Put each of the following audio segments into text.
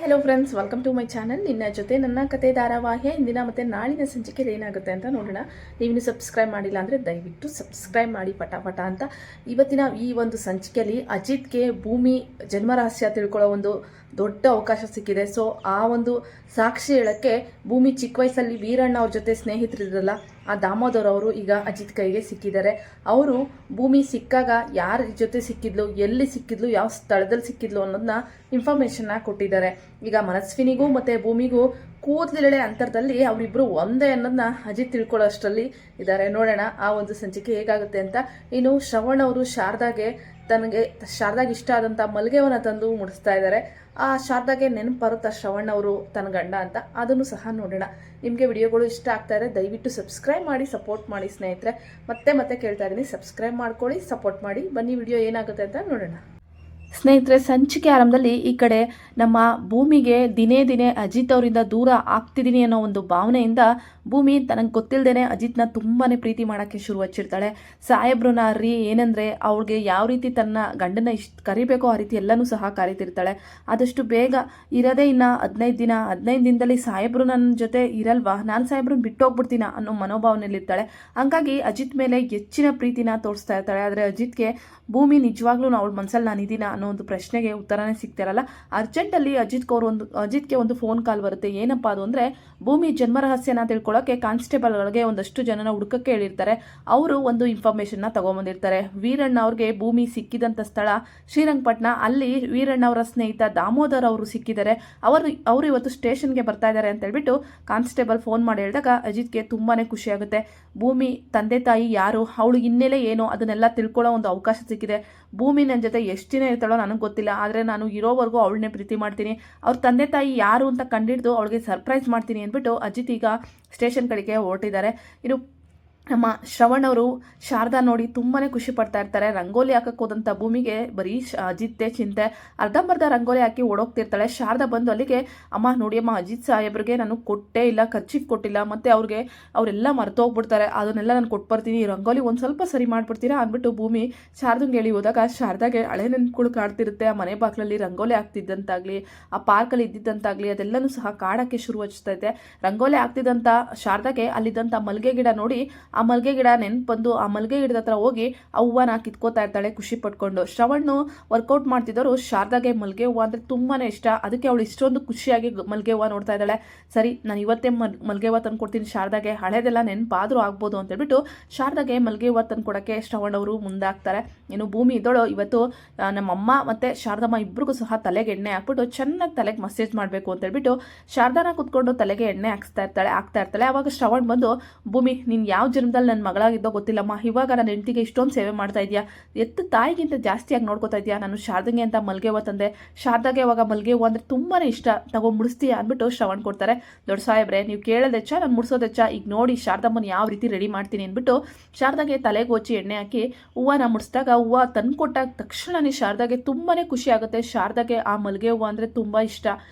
Hello friends, welcome to my channel. ನಿನ್ನ ಜೊತೆ ನನ್ನ ಕತೆ ಧಾರಾವಾಹಿಯ ಇಂದಿನ ಮತ್ತು ನಾಳಿನ ಸಂಚಿಕೆಯಲ್ಲಿ ಏನಾಗುತ್ತೆ ಅಂತ ನೋಡೋಣ. ನೀವಿನ್ನು ಸಬ್ಸ್ಕ್ರೈಬ್ ಮಾಡಿಲ್ಲ ಅಂದರೆ ದಯವಿಟ್ಟು ಸಬ್ಸ್ಕ್ರೈಬ್ ಮಾಡಿ ಪಟ ಅಂತ. ಇವತ್ತಿನ ಈ ಒಂದು ಸಂಚಿಕೆಯಲ್ಲಿ ಅಜಿತ್ಗೆ ಭೂಮಿ ಜನ್ಮರಹಸ್ಯ ತಿಳ್ಕೊಳ್ಳೋ ಒಂದು ದೊಡ್ಡ ಅವಕಾಶ ಸಿಕ್ಕಿದೆ. ಸೊ ಆ ಒಂದು ಸಾಕ್ಷಿ ಹೇಳೋಕ್ಕೆ ಭೂಮಿ ಚಿಕ್ಕ ವಯಸ್ಸಲ್ಲಿ ವೀರಣ್ಣ ಅವ್ರ ಜೊತೆ ಸ್ನೇಹಿತರಿದ್ರಲ್ಲ, ಆ ದಾಮೋದರ್ ಅವರು ಈಗ ಅಜಿತ್ ಕೈಗೆ ಸಿಕ್ಕಿದ್ದಾರೆ. ಅವರು ಭೂಮಿ ಸಿಕ್ಕಾಗ ಯಾರ ಜೊತೆ ಸಿಕ್ಕಿದ್ಲು, ಎಲ್ಲಿ ಸಿಕ್ಕಿದ್ಲು, ಯಾವ ಸ್ಥಳದಲ್ಲಿ ಸಿಕ್ಕಿದ್ಲು ಅನ್ನೋದನ್ನ ಇನ್ಫಾರ್ಮೇಷನ್ನ ಕೊಟ್ಟಿದ್ದಾರೆ. ಈಗ ಮನಸ್ವಿನಿಗೂ ಮತ್ತು ಭೂಮಿಗೂ ಕೂದಲಿಳೆ ಅಂತರದಲ್ಲಿ ಅವರಿಬ್ಬರು ಒಂದೇ ಅನ್ನೋದನ್ನ ಅಜಿತ್ ತಿಳ್ಕೊಳ್ಳೋ ಅಷ್ಟರಲ್ಲಿ ಇದ್ದಾರೆ. ನೋಡೋಣ ಆ ಒಂದು ಸಂಚಿಕೆ ಹೇಗಾಗುತ್ತೆ ಅಂತ. ಇನ್ನು ಶ್ರವಣ್ ಅವರು ಶಾರದಾಗೆ ಇಷ್ಟ ಆದಂಥ ಮಲ್ಗೆವನ್ನ ತಂದು ಮುಡಿಸ್ತಾ ಇದ್ದಾರೆ. ಆ ಶಾರದಾಗೆ ನೆನಪು ಬರುತ್ತಾ ಶ್ರವಣ್ ಅವರು ತನ್ನ ಗಂಡ ಅಂತ, ಅದನ್ನು ಸಹ ನೋಡೋಣ. ನಿಮಗೆ ವಿಡಿಯೋಗಳು ಇಷ್ಟ ಆಗ್ತಾ ಇದ್ದಾರೆ ದಯವಿಟ್ಟು ಸಬ್ಸ್ಕ್ರೈಬ್ ಮಾಡಿ ಸಪೋರ್ಟ್ ಮಾಡಿ ಸ್ನೇಹಿತರೆ. ಮತ್ತೆ ಕೇಳ್ತಾ ಇದ್ದೀನಿ, ಸಬ್ಸ್ಕ್ರೈಬ್ ಮಾಡ್ಕೊಳ್ಳಿ, ಸಪೋರ್ಟ್ ಮಾಡಿ. ಬನ್ನಿ ವಿಡಿಯೋ ಏನಾಗುತ್ತೆ ಅಂತ ನೋಡೋಣ. ಸ್ನೇಹಿತರೆ, ಸಂಚಿಕೆ ಆರಂಭದಲ್ಲಿ ಈ ಕಡೆ ನಮ್ಮ ಭೂಮಿಗೆ ದಿನೇ ಅಜಿತ್ ಅವರಿಂದ ದೂರ ಆಗ್ತಿದ್ದೀನಿ ಅನ್ನೋ ಒಂದು ಭಾವನೆಯಿಂದ ಭೂಮಿ ತನಗೆ ಗೊತ್ತಿಲ್ಲದೇನೆ ಅಜಿತ್ನ ತುಂಬಾ ಪ್ರೀತಿ ಮಾಡೋಕ್ಕೆ ಶುರು ಹಚ್ಚಿರ್ತಾಳೆ. ಸಾಹೇಬ್ರನ್ನ ಏನಂದರೆ ಅವ್ಳಿಗೆ ಯಾವ ರೀತಿ ತನ್ನ ಗಂಡನ ಕರಿಬೇಕೋ ಆ ರೀತಿ ಎಲ್ಲನೂ ಸಹ ಕರಿತಿರ್ತಾಳೆ. ಆದಷ್ಟು ಬೇಗ ಇರೋದೇ ಇನ್ನು 15 ದಿನದಲ್ಲಿ ಸಾಹೇಬ್ರು ನನ್ನ ಜೊತೆ ಇರಲ್ವಾ, ನಾನು ಸಾಹೇಬ್ರನ್ನ ಬಿಟ್ಟೋಗ್ಬಿಡ್ತೀನ ಅನ್ನೋ ಮನೋಭಾವನೆಯಲ್ಲಿರ್ತಾಳೆ. ಹಂಗಾಗಿ ಅಜಿತ್ ಮೇಲೆ ಹೆಚ್ಚಿನ ಪ್ರೀತಿನ ತೋರಿಸ್ತಾ ಇರ್ತಾಳೆ. ಆದರೆ ಅಜಿತ್ಗೆ ಭೂಮಿ ನಿಜವಾಗ್ಲೂ ಅವಳ ಮನಸ್ಸಲ್ಲಿ ನಾನಿದ್ದೀನ ಅನ್ನೋ ಒಂದು ಪ್ರಶ್ನೆಗೆ ಉತ್ತರನೇ ಸಿಗ್ತಿರಲ್ಲ. ಅರ್ಜೆಂಟಲ್ಲಿ ಅಜಿತ್ಗೆ ಒಂದು ಫೋನ್ ಕಾಲ್ ಬರುತ್ತೆ. ಏನಪ್ಪ ಅದು ಅಂದರೆ, ಭೂಮಿ ಜನ್ಮರಹಸ್ಯನ ತಿಳ್ಕೊಳ್ಳೋಕೆ ಕಾನ್ಸ್ಟೇಬಲ್ಗಳಿಗೆ ಒಂದಷ್ಟು ಜನನ ಹುಡುಕಕ್ಕೆ ಹೇಳಿರ್ತಾರೆ. ಅವರು ಒಂದು ಇನ್ಫಾರ್ಮೇಷನ್ನ ತಗೊಂಬಂದಿರ್ತಾರೆ. ವೀರಣ್ಣ ಅವ್ರಿಗೆ ಭೂಮಿ ಸಿಕ್ಕಿದಂಥ ಸ್ಥಳ ಶ್ರೀರಂಗಪಟ್ಟಣ. ಅಲ್ಲಿ ವೀರಣ್ಣ ಅವರ ಸ್ನೇಹಿತ ದಾಮೋದರ್ ಅವರು ಸಿಕ್ಕಿದ್ದಾರೆ. ಅವರು ಇವತ್ತು ಸ್ಟೇಷನ್ಗೆ ಬರ್ತಾ ಇದ್ದಾರೆ ಅಂತ ಹೇಳ್ಬಿಟ್ಟು ಕಾನ್ಸ್ಟೇಬಲ್ ಫೋನ್ ಮಾಡಿ ಹೇಳಿದಾಗ ಅಜಿತ್ಗೆ ತುಂಬಾ ಖುಷಿಯಾಗುತ್ತೆ. ಭೂಮಿ ತಂದೆ ತಾಯಿ ಯಾರು, ಅವಳು ಹಿನ್ನೆಲೆ ಏನು, ಅದನ್ನೆಲ್ಲ ತಿಳ್ಕೊಳ್ಳೋ ಒಂದು ಅವಕಾಶ ಸಿಕ್ಕಿದೆ. ಭೂಮಿ ನನ್ನ ಜೊತೆ ಎಷ್ಟು ದಿನ ಇರ್ತಾಳೋ ನನಗೆ ಗೊತ್ತಿಲ್ಲ, ಆದರೆ ನಾನು ಇರೋವರೆಗೂ ಅವಳನ್ನೇ ಪ್ರೀತಿ ಮಾಡ್ತೀನಿ. ಅವ್ರ ತಂದೆ ತಾಯಿ ಯಾರು ಅಂತ ಕಂಡಿಡಿದು ಅವಳಿಗೆ ಸರ್ಪ್ರೈಸ್ ಮಾಡ್ತೀನಿ ಅಂದ್ಬಿಟ್ಟು ಅಜಿತ್ ಈಗ ಸ್ಟೇಷನ್ ಕಡೆಗೆ ಹೊರಟಿದ್ದಾರೆ. ಇದು ನಮ್ಮ ಶ್ರವಣ್ ಅವರು ಶಾರದಾ ನೋಡಿ ತುಂಬಾ ಖುಷಿ ಪಡ್ತಾ ಇರ್ತಾರೆ. ರಂಗೋಲಿ ಹಾಕಕ್ಕೆ ಹೋದಂಥ ಭೂಮಿಗೆ ಬರೀ ಅಜಿತ್ತೇ ಚಿಂತೆ. ಅರ್ಧಂಬರ್ಧ ರಂಗೋಲಿ ಹಾಕಿ ಓಡೋಗ್ತಿರ್ತಾಳೆ. ಶಾರದಾ ಬಂದು ಅಲ್ಲಿಗೆ, ಅಮ್ಮ ನೋಡಿ ಅಮ್ಮ, ಅಜಿತ್ ಸಾಹೇಬ್ರಿಗೆ ನಾನು ಕೊಟ್ಟೇ ಇಲ್ಲ, ಖರ್ಚಿಗೆ ಕೊಟ್ಟಿಲ್ಲ, ಮತ್ತು ಅವರೆಲ್ಲ ಮರ್ತೋಗ್ಬಿಡ್ತಾರೆ, ಅದನ್ನೆಲ್ಲ ನಾನು ಕೊಟ್ಬರ್ತೀನಿ, ರಂಗೋಲಿ ಒಂದು ಸ್ವಲ್ಪ ಸರಿ ಮಾಡಿಬಿಡ್ತೀರಾ ಅಂದ್ಬಿಟ್ಟು ಭೂಮಿ ಶಾರದಂಗೆ ಹೇಳಿ ಹೋದಾಗ ಶಾರದಾಗೆ ಹಳೆ ನೆನಪುಗಳು ಕಾಡ್ತಿರುತ್ತೆ. ಆ ಮನೆ ಬಾಗಿಲಲ್ಲಿ ರಂಗೋಲಿ ಆಗ್ತಿದ್ದಂತಾಗಲಿ, ಆ ಪಾರ್ಕಲ್ಲಿ ಇದ್ದಿದ್ದಂತಾಗಲಿ ಅದೆಲ್ಲನೂ ಸಹ ಕಾಡೋಕ್ಕೆ ಶುರು ಹಚ್ತೈತೆ. ರಂಗೋಲಿ ಆಗ್ತಿದ್ದಂಥ ಶಾರದಾಗೆ ಅಲ್ಲಿದ್ದಂಥ ಮಲ್ಗೆ ಗಿಡ ನೋಡಿ ಆ ಮಲ್ಗೆ ಗಿಡ ನೆನ್ಪು ಬಂದು ಆ ಮಲ್ಗೆ ಗಿಡದ ಹತ್ರ ಹೋಗಿ ಆ ಹೂವನ ಕಿತ್ಕೋತಾ ಇರ್ತಾಳೆ ಖುಷಿ ಪಟ್ಕೊಂಡು. ಶ್ರವಣ್ಣು ವರ್ಕೌಟ್ ಮಾಡ್ತಿದ್ದವರು ಶಾರದಾಗೆ ಮಲ್ಗೆ ಹೂವು ಅಂದರೆ ತುಂಬಾ ಇಷ್ಟ. ಅದಕ್ಕೆ ಅವಳು ಇಷ್ಟೊಂದು ಖುಷಿಯಾಗಿ ಮಲ್ಗೆ ಹೂವು ನೋಡ್ತಾ ಇದ್ದಾಳೆ. ಸರಿ, ನಾನು ಇವತ್ತೇ ಮಲ್ಗೆ ಹೂವು ತಂದು ಕೊಡ್ತೀನಿ ಶಾರದಾಗೆ, ಹಳೇದೆಲ್ಲ ನೆನಪಾದರೂ ಆಗ್ಬೋದು ಅಂತ ಹೇಳ್ಬಿಟ್ಟು ಶಾರದಾಗೆ ಮಲ್ಗೆ ಹೂವು ತಂದು ಕೊಡೋಕ್ಕೆ ಶ್ರವಣ್ ಅವರು ಮುಂದಾಗ್ತಾರೆ. ಇನ್ನು ಭೂಮಿ ಇದ್ದೋಳು ಇವತ್ತು ನಮ್ಮಮ್ಮ ಮತ್ತು ಶಾರದಮ್ಮ ಇಬ್ಬರಿಗೂ ಸಹ ತಲೆಗೆ ಎಣ್ಣೆ ಹಾಕ್ಬಿಟ್ಟು ಚೆನ್ನಾಗಿ ತಲೆಗೆ ಮಸಾಜ್ ಮಾಡಬೇಕು ಅಂತ ಹೇಳ್ಬಿಟ್ಟು ಶಾರದಾನ ಕೂತ್ಕೊಂಡು ತಲೆಗೆ ಎಣ್ಣೆ ಹಾಕ್ತಾ ಇರ್ತಾಳೆ. ಆವಾಗ ಶ್ರವಣ್ ಬಂದು, ಭೂಮಿ ನೀನು ಯಾವ ಜನ್ಮದಲ್ಲಿ ನನ್ನ ಮಗಳಾಗಿದ್ದೋ ಗೊತ್ತಿಲ್ಲಮ್ಮ, ಇವಾಗ ನನ್ನ ಹೆಂಡತಿಗೆ ಇಷ್ಟೊಂದು ಸೇವೆ ಮಾಡ್ತಾ ಇದೆಯಾ, ತಾಯಿಗಿಂತ ಜಾಸ್ತಿಯಾಗಿ ನೋಡ್ಕೋತಾ ಇದೆಯಾ, ನಾನು ಶಾರದಂಗೆ ಅಂತ ಮಲ್ಗೆ ಹೂವು ತಂದೆ, ಶಾರದಾಗೆ ಅವಾಗ ಮಲ್ಗೆ ಹೂವು ಅಂದರೆ ತುಂಬಾ ಇಷ್ಟ, ಮುಡಿಸ್ತೀಯ ಅಂದ್ಬಿಟ್ಟು ಶ್ರವಣ್ ಕೊಡ್ತಾರೆ. ದೊಡ್ಡ ಸಾಹೇಬ್ರೆ, ನೀವು ಕೇಳೋದೆಚ್ಚ ನಾನು ಮುಡಿಸೋದೆಚ್ಚ, ಈಗ ನೋಡಿ ಶಾರದಮ್ಮನ ಯಾವ ರೀತಿ ರೆಡಿ ಮಾಡ್ತೀನಿ ಅಂದ್ಬಿಟ್ಟು ಶಾರದಾಗೆ ತಲೆಗೆ ಹೋಚಿ ಎಣ್ಣೆ ಹಾಕಿ ಹೂವನ ಮುಡಿಸಿದಾಗ ಹೂವು ತಂದು ಕೊಟ್ಟಾಗ ತಕ್ಷಣನೇ ಶಾರದಾಗೆ ತುಂಬಾ ಖುಷಿ ಆಗುತ್ತೆ. ಶಾರದಾಗೆ ಆ ಮಲ್ಗೆ ಹೂವು ಅಂದರೆ ತುಂಬ ಇಷ್ಟ.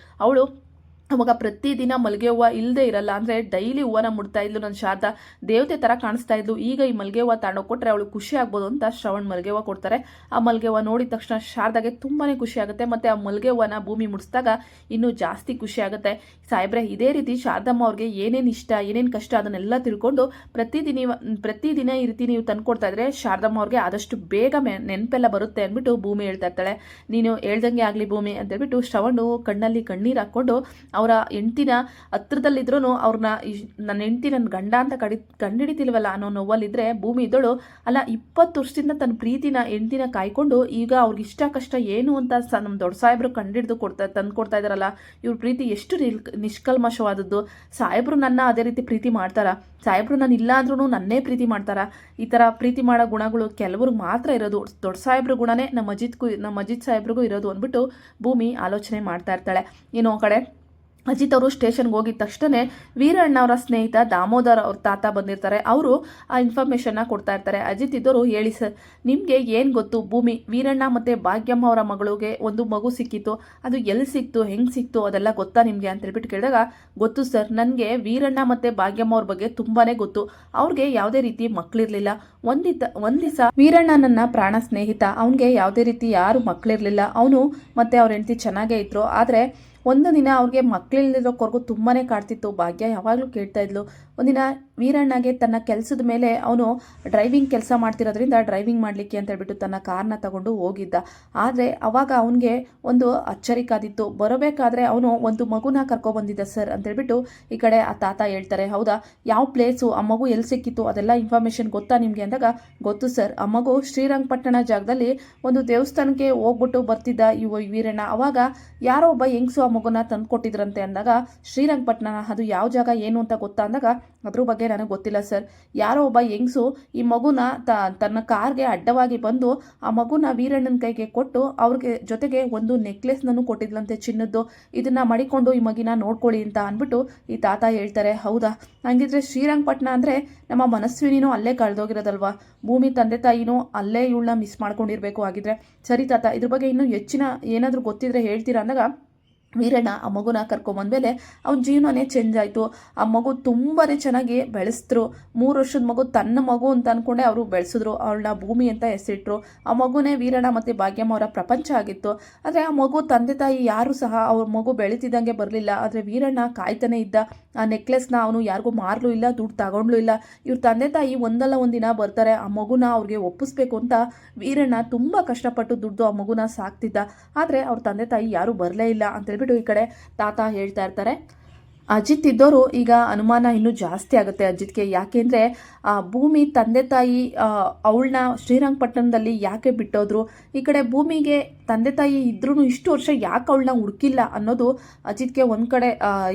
ಅವಳು ಅವಾಗ ಪ್ರತಿದಿನ ಮಲ್ಗೆ ಹೂವು ಇಲ್ಲದೆ ಇರಲ್ಲ, ಅಂದರೆ ಡೈಲಿ ಹೂವನ ಮುಡ್ತಾ ಇದ್ಲು. ನನ್ನ ಶಾರದಾ ದೇವತೆ ಥರ ಕಾಣಿಸ್ತಾ ಇದ್ಲು. ಈಗ ಈ ಮಲ್ಗೆ ಹೂವು ತಗೊಂಡೋಗಿ ಕೊಟ್ಟರೆ ಅವಳು ಖುಷಿ ಆಗ್ಬೋದು ಅಂತ ಶ್ರವಣ್ ಮಲ್ಗೆ ಹೂವು ಕೊಡ್ತಾರೆ. ಆ ಮಲ್ಗೆ ಹೂವು ನೋಡಿದ ತಕ್ಷಣ ಶಾರದಾಗೆ ತುಂಬಾ ಖುಷಿ ಆಗುತ್ತೆ. ಮತ್ತು ಆ ಮಲ್ಗೆ ಹೂವನ ಭೂಮಿ ಮುಡಿಸಿದಾಗ ಇನ್ನೂ ಜಾಸ್ತಿ ಖುಷಿ ಆಗುತ್ತೆ. ಸಾಹೇಬ್ರೆ, ಇದೇ ರೀತಿ ಶಾರದಮ್ಮ ಅವ್ರಿಗೆ ಏನೇನು ಇಷ್ಟ ಏನೇನು ಕಷ್ಟ ಅದನ್ನೆಲ್ಲ ತಿಳ್ಕೊಂಡು ಪ್ರತಿದಿನ ಈ ರೀತಿ ನೀವು ತಂದುಕೊಡ್ತಾ ಇದ್ರೆ ಶಾರದಮ್ಮ ಅವ್ರಿಗೆ ಆದಷ್ಟು ಬೇಗ ನೆನಪೆಲ್ಲ ಬರುತ್ತೆ ಅಂದ್ಬಿಟ್ಟು ಭೂಮಿ ಹೇಳ್ತಾ ಇರ್ತಾಳೆ. ನೀನು ಹೇಳ್ದಂಗೆ ಆಗಲಿ ಭೂಮಿ ಅಂತ ಹೇಳ್ಬಿಟ್ಟು ಶ್ರವಣು ಕಣ್ಣಲ್ಲಿ ಕಣ್ಣೀರು ಹಾಕ್ಕೊಂಡು ಅವರ ಹೆಂಡ್ತಿನ ಹತ್ರದಲ್ಲಿದ್ರೂ ಅವ್ರನ್ನ ನನ್ನ ಹೆಂಡ್ತಿ ನನ್ನ ಗಂಡ ಅಂತ ಕಂಡಿಡಿತಿಲ್ವಲ್ಲ ಅನ್ನೋ ನೋವಲ್ಲಿದ್ದರೆ ಭೂಮಿ ಇದ್ದಳು, ಅಲ್ಲ 20 ವರ್ಷದಿಂದ ತನ್ನ ಪ್ರೀತಿನ ಹೆಂಡ್ತಿನ ಕಾಯ್ಕೊಂಡು ಈಗ ಅವ್ರಿಗೆ ಇಷ್ಟ ಕಷ್ಟ ಏನು ಅಂತ ನಮ್ಮ ದೊಡ್ಡ ಸಾಹೇಬ್ರು ತಂದು ಕೊಡ್ತಾ ಇದ್ದಾರಲ್ಲ, ಇವ್ರ ಪ್ರೀತಿ ಎಷ್ಟು ನಿಷ್ಕಲ್ಮಶವಾದದ್ದು. ಸಾಹೇಬ್ರು ನನ್ನ ಅದೇ ರೀತಿ ಪ್ರೀತಿ ಮಾಡ್ತಾರ, ಸಾಹೇಬ್ರು ನಾನು ಇಲ್ಲ ಅಂದ್ರೂ ನನ್ನೇ ಪ್ರೀತಿ ಮಾಡ್ತಾರ. ಈ ಥರ ಪ್ರೀತಿ ಮಾಡೋ ಗುಣಗಳು ಕೆಲವ್ರಿಗೆ ಮಾತ್ರ ಇರೋದು, ದೊಡ್ಡ ಸಾಹೇಬ್ರ ಗುಣನೇ ನಮ್ಮ ಅಜಿತ್ ಸಾಹೇಬ್ರಿಗೂ ಇರೋದು ಅಂದ್ಬಿಟ್ಟು ಭೂಮಿ ಆಲೋಚನೆ ಮಾಡ್ತಾ ಇರ್ತಾಳೆ. ಇನ್ನೋ ಕಡೆ ಅಜಿತ್ ಅವರು ಸ್ಟೇಷನ್ಗೆ ಹೋಗಿದ ತಕ್ಷಣ ವೀರಣ್ಣ ಅವರ ಸ್ನೇಹಿತ ದಾಮೋದರ್ ಅವ್ರ ತಾತ ಬಂದಿರ್ತಾರೆ. ಅವರು ಆ ಇನ್ಫಾರ್ಮೇಷನ್ನ ಕೊಡ್ತಾ ಇರ್ತಾರೆ. ಅಜಿತ್ ಇದ್ದವರು, ಹೇಳಿ ಸರ್, ನಿಮಗೆ ಏನು ಗೊತ್ತು, ಭೂಮಿ ವೀರಣ್ಣ ಮತ್ತು ಭಾಗ್ಯಮ್ಮ ಅವರ ಮಗಳಿಗೆ ಒಂದು ಮಗು ಸಿಕ್ಕಿತ್ತು, ಅದು ಎಲ್ಲಿ ಸಿಕ್ತು, ಹೆಂಗೆ ಸಿಕ್ತು, ಅದೆಲ್ಲ ಗೊತ್ತಾ ನಿಮಗೆ ಅಂತ ಹೇಳ್ಬಿಟ್ಟು ಕೇಳಿದಾಗ, ಗೊತ್ತು ಸರ್, ನನಗೆ ವೀರಣ್ಣ ಮತ್ತು ಭಾಗ್ಯಮ್ಮ ಅವ್ರ ಬಗ್ಗೆ ತುಂಬಾ ಗೊತ್ತು. ಅವ್ರಿಗೆ ಯಾವುದೇ ರೀತಿ ಮಕ್ಕಳಿರಲಿಲ್ಲ. ಒಂದು ದಿವಸ ವೀರಣ್ಣ ನನ್ನ ಪ್ರಾಣ ಸ್ನೇಹಿತ, ಅವನಿಗೆ ಯಾವುದೇ ರೀತಿ ಯಾರು ಮಕ್ಕಳಿರಲಿಲ್ಲ. ಅವನು ಮತ್ತು ಅವ್ರ ಹೆಂಡತಿ ಚೆನ್ನಾಗೇ ಇದ್ರು. ಆದರೆ ಒಂದು ದಿನ ಅವ್ರಿಗೆ ಮಕ್ಕಳಿಲ್ಲದಿರೋಕ್ವರೆಗೂ ತುಂಬಾ ಕಾಡ್ತಿತ್ತು. ಭಾಗ್ಯ ಯಾವಾಗಲೂ ಕೇಳ್ತಾ ಇದ್ಲು. ಒಂದಿನ ವೀರಣ್ಣಗೆ ತನ್ನ ಕೆಲಸದ ಮೇಲೆ ಅವನು ಡ್ರೈವಿಂಗ್ ಕೆಲಸ ಮಾಡ್ತಿರೋದ್ರಿಂದ ಡ್ರೈವಿಂಗ್ ಮಾಡಲಿಕ್ಕೆ ಅಂತ ಹೇಳ್ಬಿಟ್ಟು ತನ್ನ ಕಾರ್ನ ತಗೊಂಡು ಹೋಗಿದ್ದ. ಆದರೆ ಅವಾಗ ಅವನಿಗೆ ಒಂದು ಅಚ್ಚರಿಕಾದಿತ್ತು. ಬರಬೇಕಾದ್ರೆ ಅವನು ಒಂದು ಮಗುನ ಕರ್ಕೊಬಂದಿದ್ದ ಸರ್ ಅಂತೇಳ್ಬಿಟ್ಟು ಈ ಕಡೆ ಆ ತಾತ ಹೇಳ್ತಾರೆ. ಹೌದಾ, ಯಾವ ಪ್ಲೇಸು, ಆ ಮಗು ಎಲ್ಲಿ ಸಿಕ್ಕಿತ್ತು, ಅದೆಲ್ಲ ಇನ್ಫಾರ್ಮೇಷನ್ ಗೊತ್ತಾ ನಿಮಗೆ ಅಂದಾಗ, ಗೊತ್ತು ಸರ್, ಆ ಮಗು ಶ್ರೀರಂಗಪಟ್ಟಣ ಜಾಗದಲ್ಲಿ ಒಂದು ದೇವಸ್ಥಾನಕ್ಕೆ ಹೋಗ್ಬಿಟ್ಟು ಬರ್ತಿದ್ದ ವೀರಣ್ಣ. ಅವಾಗ ಯಾರೋ ಒಬ್ಬ ಹೆಂಗಸು ಆ ಮಗುನ ತಂದು ಕೊಟ್ಟಿದ್ರಂತೆ ಅಂದಾಗ, ಶ್ರೀರಂಗಪಟ್ಟಣ ಅದು ಯಾವ ಜಾಗ ಏನು ಅಂತ ಗೊತ್ತಾ ಅಂದಾಗ, ಅದ್ರ ಬಗ್ಗೆ ನನಗೆ ಗೊತ್ತಿಲ್ಲ ಸರ್. ಯಾರೋ ಒಬ್ಬ ಹೆಂಗಸು ಈ ಮಗುನ ತನ್ನ ಕಾರ್ಗೆ ಅಡ್ಡವಾಗಿ ಬಂದು ಆ ಮಗುನ ವೀರಣ್ಣನ ಕೈಗೆ ಕೊಟ್ಟು ಅವ್ರಿಗೆ ಜೊತೆಗೆ ಒಂದು ನೆಕ್ಲೆಸ್ನೂ ಕೊಟ್ಟಿದ್ಲಂತೆ ಚಿನ್ನದ್ದು. ಇದನ್ನ ಮಡಿಕೊಂಡು ಈ ಮಗಿನ ನೋಡ್ಕೊಳ್ಳಿ ಅಂತ ಅಂದ್ಬಿಟ್ಟು ಈ ತಾತ ಹೇಳ್ತಾರೆ. ಹೌದಾ, ಹಂಗಿದ್ರೆ ಶ್ರೀರಂಗಪಟ್ಟಣ ಅಂದರೆ ನಮ್ಮ ಮನಸ್ವಿನಿನೂ ಅಲ್ಲೇ ಕಳೆದೋಗಿರೋದಲ್ವಾ, ಭೂಮಿ ತಂದೆ ತಾಯಿನೂ ಅಲ್ಲೇ ಇವಳನ್ನ ಮಿಸ್ ಮಾಡ್ಕೊಂಡಿರ್ಬೇಕು. ಆಗಿದ್ರೆ ಸರಿ ತಾತ, ಇದ್ರ ಬಗ್ಗೆ ಇನ್ನೂ ಹೆಚ್ಚಿನ ಏನಾದರೂ ಗೊತ್ತಿದ್ರೆ ಹೇಳ್ತೀರಾ ಅಂದಾಗ, ವೀರಣ್ಣ ಆ ಮಗುನ ಕರ್ಕೊಂಬಂದ್ಮೇಲೆ ಅವ್ನ ಜೀವನನೇ ಚೇಂಜ್ ಆಯಿತು. ಆ ಮಗು ತುಂಬಾ ಚೆನ್ನಾಗಿ ಬೆಳೆಸಿದ್ರು. 3 ವರ್ಷದ ಮಗು ತನ್ನ ಮಗು ಅಂತ ಅಂದ್ಕೊಂಡೆ ಅವರು ಬೆಳೆಸಿದ್ರು. ಅವಳನ್ನ ಭೂಮಿ ಅಂತ ಹೆಸರಿಟ್ರು. ಆ ಮಗುನೇ ವೀರಣ್ಣ ಮತ್ತು ಭಾಗ್ಯಮ್ಮ ಅವರ ಪ್ರಪಂಚ ಆಗಿತ್ತು. ಆದರೆ ಆ ಮಗು ತಂದೆ ತಾಯಿ ಯಾರೂ ಸಹ ಅವ್ರ ಮಗು ಬೆಳೀತಿದ್ದಂಗೆ ಬರಲಿಲ್ಲ. ಆದರೆ ವೀರಣ್ಣ ಕಾಯ್ತಾನೆ ಇದ್ದ. ಆ ನೆಕ್ಲೆಸ್ನ ಅವನು ಯಾರಿಗೂ ಮಾರಲೂ ಇಲ್ಲ, ದುಡ್ಡು ತಗೊಂಡ್ಲೂ ಇಲ್ಲ. ಇವ್ರ ತಂದೆ ತಾಯಿ ಒಂದಲ್ಲ ಒಂದಿನ ಬರ್ತಾರೆ, ಆ ಮಗುನ ಅವ್ರಿಗೆ ಒಪ್ಪಿಸ್ಬೇಕು ಅಂತ ವೀರಣ್ಣ ತುಂಬ ಕಷ್ಟಪಟ್ಟು ದುಡ್ಡು ಆ ಮಗುನ ಸಾಕ್ತಿದ್ದ. ಆದರೆ ಅವ್ರ ತಂದೆ ತಾಯಿ ಯಾರೂ ಬರಲೇ ಇಲ್ಲ ಅಂತೇಳ್ಬಿಟ್ಟು ಈ ಕಡೆ ತಾತ ಹೇಳ್ತಾ ಇರ್ತಾರೆ. ಅಜಿತ್ ಇದ್ದವರು ಈಗ ಅನುಮಾನ ಇನ್ನೂ ಜಾಸ್ತಿ ಆಗುತ್ತೆ ಅಜಿತ್ಗೆ. ಯಾಕೆಂದರೆ ಭೂಮಿ ತಂದೆ ತಾಯಿ ಅವಳನ್ನ ಶ್ರೀರಂಗಪಟ್ಟಣದಲ್ಲಿ ಯಾಕೆ ಬಿಟ್ಟೋದ್ರು, ಈ ಕಡೆ ಭೂಮಿಗೆ ತಂದೆ ತಾಯಿ ಇದ್ರೂ ಇಷ್ಟು ವರ್ಷ ಯಾಕೆ ಅವಳನ್ನ ಹುಡುಕಿಲ್ಲ ಅನ್ನೋದು ಅಜಿತ್ಗೆ ಒಂದು ಕಡೆ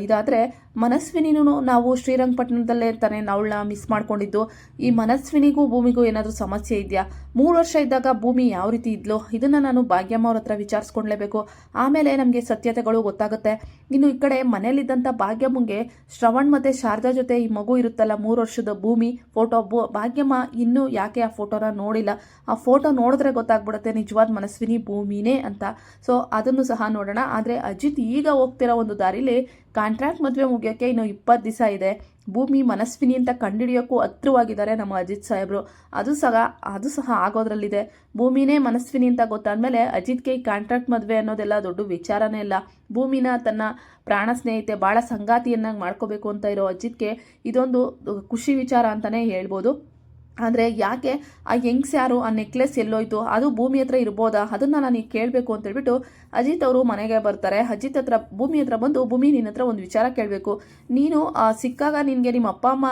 ಇದಾದರೆ, ಮನಸ್ವಿನಿನೂ ನಾವು ಶ್ರೀರಂಗಪಟ್ಟಣದಲ್ಲೇ ತಾನೇ ಅವಳನ್ನ ಮಿಸ್ ಮಾಡ್ಕೊಂಡಿದ್ದು. ಈ ಮನಸ್ವಿನಿಗೂ ಭೂಮಿಗೂ ಏನಾದರೂ ಸಮಸ್ಯೆ ಇದೆಯಾ? 3 ವರ್ಷ ಇದ್ದಾಗ ಭೂಮಿ ಯಾವ ರೀತಿ ಇದ್ಲು, ಇದನ್ನು ನಾನು ಭಾಗ್ಯಮ್ಮ ಅವ್ರ ಹತ್ರ ವಿಚಾರಿಸ್ಕೊಳ್ಲೇಬೇಕು. ಆಮೇಲೆ ನಮಗೆ ಸತ್ಯತೆಗಳು ಗೊತ್ತಾಗುತ್ತೆ. ಇನ್ನು ಈ ಕಡೆ ಮನೇಲಿದ್ದಂಥ ಭಾಗ್ಯಮ್ಮಂಗೆ ಶ್ರವಣ್ ಮತ್ತು ಶಾರದಾ ಜೊತೆ ಈ ಮಗು ಇರುತ್ತಲ್ಲ 3 ವರ್ಷದ ಭೂಮಿ ಫೋಟೋ, ಭಾಗ್ಯಮ್ಮ ಇನ್ನೂ ಯಾಕೆ ಆ ಫೋಟೋನ ನೋಡಿಲ್ಲ. ಆ ಫೋಟೋ ನೋಡಿದ್ರೆ ಗೊತ್ತಾಗ್ಬಿಡುತ್ತೆ ನಿಜವಾದ ಮನಸ್ವಿನಿ ಭೂಮಿನೇ ಅಂತ. ಸೊ ಅದನ್ನು ಸಹ ನೋಡೋಣ. ಆದರೆ ಅಜಿತ್ ಈಗ ಹೋಗ್ತಿರೋ ಒಂದು ದಾರಿಲಿ ಕಾಂಟ್ರಾಕ್ಟ್ ಮದುವೆ ಮುಗಿಯೋಕ್ಕೆ ಇನ್ನು 20 ದಿವಸ ಇದೆ. ಭೂಮಿ ಮನಸ್ವಿನಿ ಅಂತ ಕಂಡುಹಿಡಿಯೋಕ್ಕೂ ಹತ್ರವಾಗಿದ್ದಾರೆ ನಮ್ಮ ಅಜಿತ್ ಸಾಹೇಬರು. ಅದು ಸಹ ಆಗೋದ್ರಲ್ಲಿದೆ. ಭೂಮಿನೇ ಮನಸ್ವಿನಿ ಅಂತ ಗೊತ್ತಾದ್ಮೇಲೆ ಅಜಿತ್ಗೆ ಈ ಕಾಂಟ್ರಾಕ್ಟ್ ಮದುವೆ ಅನ್ನೋದೆಲ್ಲ ದೊಡ್ಡ ವಿಚಾರನೇ ಇಲ್ಲ. ಭೂಮಿನ ತನ್ನ ಪ್ರಾಣ ಸ್ನೇಹಿತೆ, ಭಾಳ ಸಂಗಾತಿಯನ್ನಾಗಿ ಮಾಡ್ಕೋಬೇಕು ಅಂತ ಇರೋ ಅಜಿತ್ಗೆ ಇದೊಂದು ಖುಷಿ ವಿಚಾರ ಅಂತಲೇ ಹೇಳ್ಬೋದು. ಆದರೆ ಯಾಕೆ ಆ ಹೆಂಗ್ಸ್ ಯಾರು, ಆ ನೆಕ್ಲೆಸ್ ಎಲ್ಲೋಯ್ತು, ಅದು ಭೂಮಿ ಹತ್ರ ಇರ್ಬೋದಾ, ಅದನ್ನು ನನಗೆ ಕೇಳಬೇಕು ಅಂತೇಳ್ಬಿಟ್ಟು ಅಜಿತ್ ಅವರು ಮನೆಗೆ ಬರ್ತಾರೆ. ಅಜಿತ್ ಹತ್ರ ಭೂಮಿ ಹತ್ರ ಬಂದು, ಭೂಮಿ ನಿನ್ನ ಹತ್ರ ಒಂದು ವಿಚಾರ ಕೇಳಬೇಕು. ನೀನು ಸಿಕ್ಕಾಗ ನಿನಗೆ ನಿಮ್ಮ ಅಪ್ಪ ಅಮ್ಮ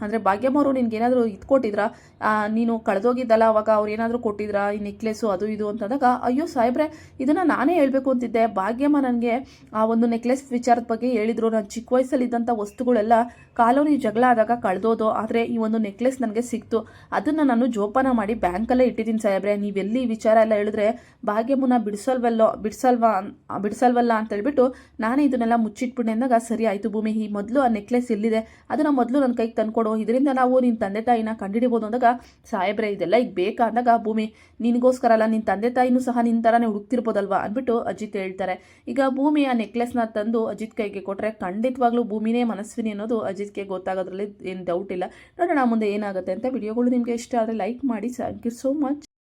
ಅಂದರೆ ಭಾಗ್ಯಮ್ಮ ಅವರು ನಿನಗೇನಾದರೂ ಇದು ಕೊಟ್ಟಿದ್ರಾ, ನೀನು ಕಳೆದೋಗಿದ್ದಲ್ಲ ಅವಾಗ ಅವ್ರು ಏನಾದರೂ ಕೊಟ್ಟಿದ್ರಾ ಈ ನೆಕ್ಲೆಸ್ಸು ಅದು ಇದು ಅಂತಂದಾಗ, ಅಯ್ಯೋ ಸಾಹೇಬ್ರೆ ಇದನ್ನು ನಾನೇ ಹೇಳಬೇಕು ಅಂತಿದ್ದೆ. ಭಾಗ್ಯಮ್ಮ ನನಗೆ ಆ ಒಂದು ನೆಕ್ಲೆಸ್ ವಿಚಾರದ ಬಗ್ಗೆ ಹೇಳಿದರು. ನಾನು ಚಿಕ್ಕ ವಯಸ್ಸಲ್ಲಿದ್ದಂಥ ವಸ್ತುಗಳೆಲ್ಲ ಕಾಲೋನಿ ಜಗಳ ಆದಾಗ ಕಳೆದೋದು. ಆದರೆ ಈ ಒಂದು ನೆಕ್ಲೆಸ್ ನನಗೆ ಸಿಕ್ತು. ಅದನ್ನು ನಾನು ಜೋಪಾನ ಮಾಡಿ ಬ್ಯಾಂಕಲ್ಲೇ ಇಟ್ಟಿದ್ದೀನಿ ಸಾಹೇಬ್ರೆ. ನೀವೆಲ್ಲಿ ವಿಚಾರ ಎಲ್ಲ ಹೇಳಿದ್ರೆ ಭಾಗ್ಯಮ್ಮನ ಬಿಡಿಸಲ್ವಲ್ಲ ಅಂತ ಹೇಳ್ಬಿಟ್ಟು ನಾನೇ ಇದನ್ನೆಲ್ಲ ಮುಚ್ಚಿಟ್ಬಿಟ್ಟೆ ಅಂದಾಗ, ಸರಿ ಆಯಿತು ಭೂಮಿ, ಈ ಮೊದಲು ಆ ನೆಕ್ಲೆಸ್ ಎಲ್ಲಿದೆ ಅದನ್ನು ಮೊದಲು ನನ್ನ ಕೈಗೆ ತಂದ್ಕೊಡು, ಇದರಿಂದ ನಾವು ನಿನ್ನ ತಂದೆ ತಾಯಿನ ಕಂಡುಹಿಡಿಬೋದು ಅಂದಾಗ, ಸಾಹೇಬ್ರೆ ಇದೆಲ್ಲ ಈಗ ಬೇಕಾ ಅಂದಾಗ, ಭೂಮಿ ನಿನಗೋಸ್ಕರ ಅಲ್ಲ, ನಿನ್ನ ತಂದೆ ತಾಯಿನೂ ಸಹ ನಿನ್ನ ಥರನೇ ಹುಡುಕ್ತಿರ್ಬೋದಲ್ವಾ ಅಂದ್ಬಿಟ್ಟು ಅಜಿತ್ ಹೇಳ್ತಾರೆ. ಈಗ ಭೂಮಿ ಆ ನೆಕ್ಲೆಸ್ನ ತಂದು ಅಜಿತ್ ಕೈಗೆ ಕೊಟ್ಟರೆ ಖಂಡಿತವಾಗ್ಲೂ ಭೂಮಿನೇ ಮನಸ್ವಿನಿ ಅನ್ನೋದು ಅಜಿತ್ಗೆ ಗೊತ್ತಾಗೋದ್ರಲ್ಲಿ ಏನು ಡೌಟ್ ಇಲ್ಲ. ನೋಡೋಣ ಮುಂದೆ ಏನಾಗುತ್ತೆ ಅಂತ. ವಿಡಿಯೋಗಳು ನಿಮಗೆ ಇಷ್ಟ ಆದರೆ ಲೈಕ್ ಮಾಡಿ. Thank you so much.